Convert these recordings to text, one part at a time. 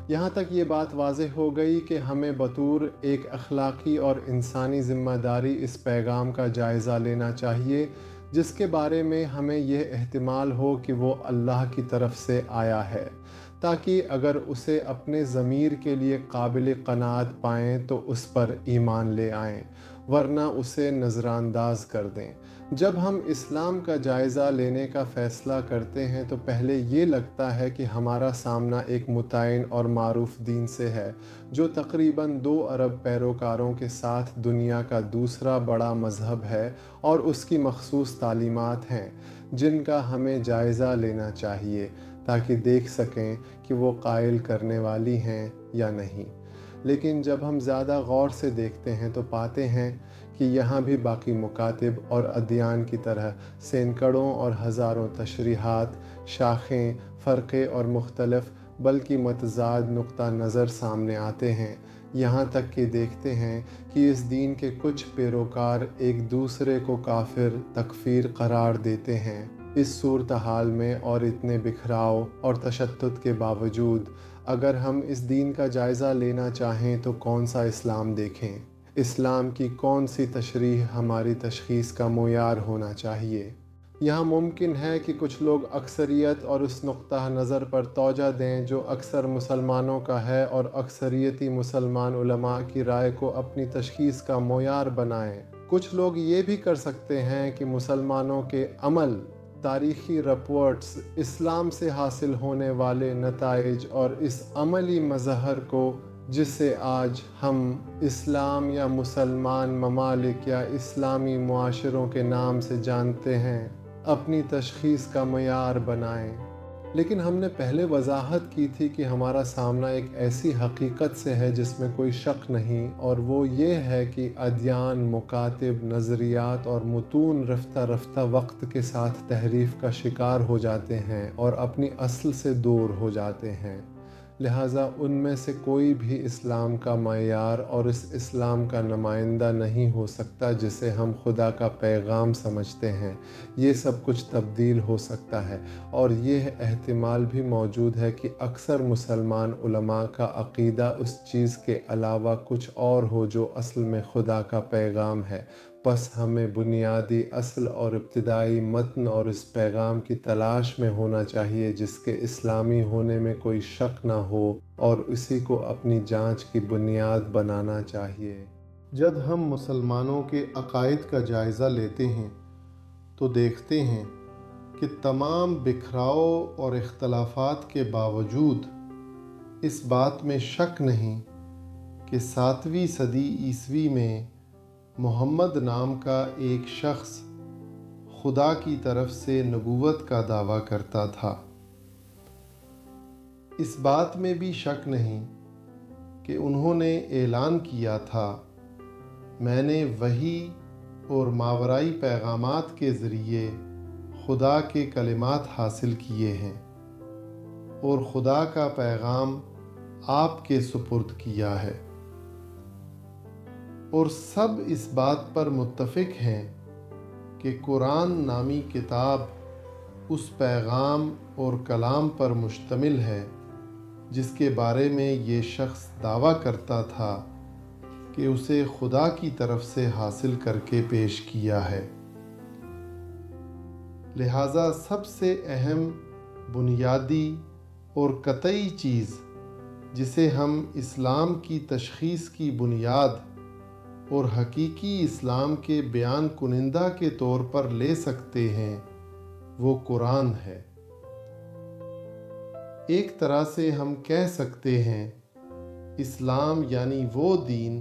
یہاں تک یہ بات واضح ہو گئی کہ ہمیں بطور ایک اخلاقی اور انسانی ذمہ داری اس پیغام کا جائزہ لینا چاہیے جس کے بارے میں ہمیں یہ احتمال ہو کہ وہ اللہ کی طرف سے آیا ہے، تاکہ اگر اسے اپنے ضمیر کے لیے قابل قناعت پائیں تو اس پر ایمان لے آئیں، ورنہ اسے نظر انداز کر دیں۔ جب ہم اسلام کا جائزہ لینے کا فیصلہ کرتے ہیں تو پہلے یہ لگتا ہے کہ ہمارا سامنا ایک متعین اور معروف دین سے ہے جو تقریباً 2 ارب پیروکاروں کے ساتھ دنیا کا دوسرا بڑا مذہب ہے، اور اس کی مخصوص تعلیمات ہیں جن کا ہمیں جائزہ لینا چاہیے تاکہ دیکھ سکیں کہ وہ قائل کرنے والی ہیں یا نہیں۔ لیکن جب ہم زیادہ غور سے دیکھتے ہیں تو پاتے ہیں کہ یہاں بھی باقی مکاتب اور ادیان کی طرح سینکڑوں اور ہزاروں تشریحات، شاخیں، فرقے اور مختلف بلکہ متضاد نقطہ نظر سامنے آتے ہیں، یہاں تک کہ دیکھتے ہیں کہ اس دین کے کچھ پیروکار ایک دوسرے کو کافر تکفیر قرار دیتے ہیں۔ اس صورتحال میں اور اتنے بکھراؤ اور تشدد کے باوجود اگر ہم اس دین کا جائزہ لینا چاہیں تو کون سا اسلام دیکھیں؟ اسلام کی کون سی تشریح ہماری تشخیص کا معیار ہونا چاہیے؟ یہاں ممکن ہے کہ کچھ لوگ اکثریت اور اس نقطہ نظر پر توجہ دیں جو اکثر مسلمانوں کا ہے اور اکثریتی مسلمان علماء کی رائے کو اپنی تشخیص کا معیار بنائیں۔ کچھ لوگ یہ بھی کر سکتے ہیں کہ مسلمانوں کے عمل، تاریخی رپورٹس، اسلام سے حاصل ہونے والے نتائج اور اس عملی مظہر کو جسے آج ہم اسلام یا مسلمان ممالک یا اسلامی معاشروں کے نام سے جانتے ہیں، اپنی تشخیص کا معیار بنائیں۔ لیکن ہم نے پہلے وضاحت کی تھی کہ ہمارا سامنا ایک ایسی حقیقت سے ہے جس میں کوئی شک نہیں، اور وہ یہ ہے کہ ادیان، مکاتب، نظریات اور متون رفتہ رفتہ وقت کے ساتھ تحریف کا شکار ہو جاتے ہیں اور اپنی اصل سے دور ہو جاتے ہیں۔ لہٰذا ان میں سے کوئی بھی اسلام کا معیار اور اس اسلام کا نمائندہ نہیں ہو سکتا جسے ہم خدا کا پیغام سمجھتے ہیں۔ یہ سب کچھ تبدیل ہو سکتا ہے، اور یہ احتمال بھی موجود ہے کہ اکثر مسلمان علماء کا عقیدہ اس چیز کے علاوہ کچھ اور ہو جو اصل میں خدا کا پیغام ہے۔ بس ہمیں بنیادی اصل اور ابتدائی متن اور اس پیغام کی تلاش میں ہونا چاہیے جس کے اسلامی ہونے میں کوئی شک نہ ہو، اور اسی کو اپنی جانچ کی بنیاد بنانا چاہیے۔ جب ہم مسلمانوں کے عقائد کا جائزہ لیتے ہیں تو دیکھتے ہیں کہ تمام بکھراؤ اور اختلافات کے باوجود اس بات میں شک نہیں کہ 7ویں صدی عیسوی میں محمد نام کا ایک شخص خدا کی طرف سے نبوت کا دعویٰ کرتا تھا۔ اس بات میں بھی شک نہیں کہ انہوں نے اعلان کیا تھا، میں نے وحی اور ماورائی پیغامات کے ذریعے خدا کے کلمات حاصل کیے ہیں اور خدا کا پیغام آپ کے سپرد کیا ہے، اور سب اس بات پر متفق ہیں کہ قرآن نامی کتاب اس پیغام اور کلام پر مشتمل ہے جس کے بارے میں یہ شخص دعویٰ کرتا تھا کہ اسے خدا کی طرف سے حاصل کر کے پیش کیا ہے۔ لہٰذا سب سے اہم، بنیادی اور قطعی چیز جسے ہم اسلام کی تشخیص کی بنیاد اور حقیقی اسلام کے بیان کنندہ کے طور پر لے سکتے ہیں وہ قرآن ہے۔ ایک طرح سے ہم کہہ سکتے ہیں اسلام یعنی وہ دین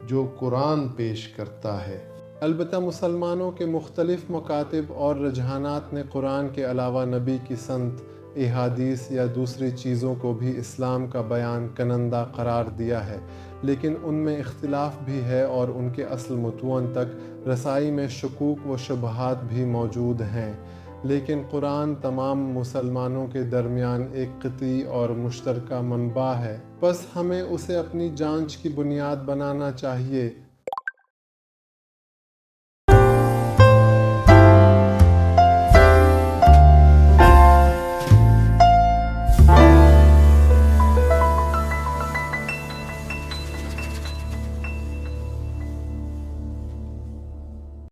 جو قرآن پیش کرتا ہے۔ البتہ مسلمانوں کے مختلف مکاتب اور رجحانات نے قرآن کے علاوہ نبی کی سنت، احادیث یا دوسری چیزوں کو بھی اسلام کا بیان کنندہ قرار دیا ہے، لیکن ان میں اختلاف بھی ہے اور ان کے اصل متون تک رسائی میں شکوک و شبہات بھی موجود ہیں۔ لیکن قرآن تمام مسلمانوں کے درمیان ایک قطعی اور مشترکہ منبع ہے، بس ہمیں اسے اپنی جانچ کی بنیاد بنانا چاہیے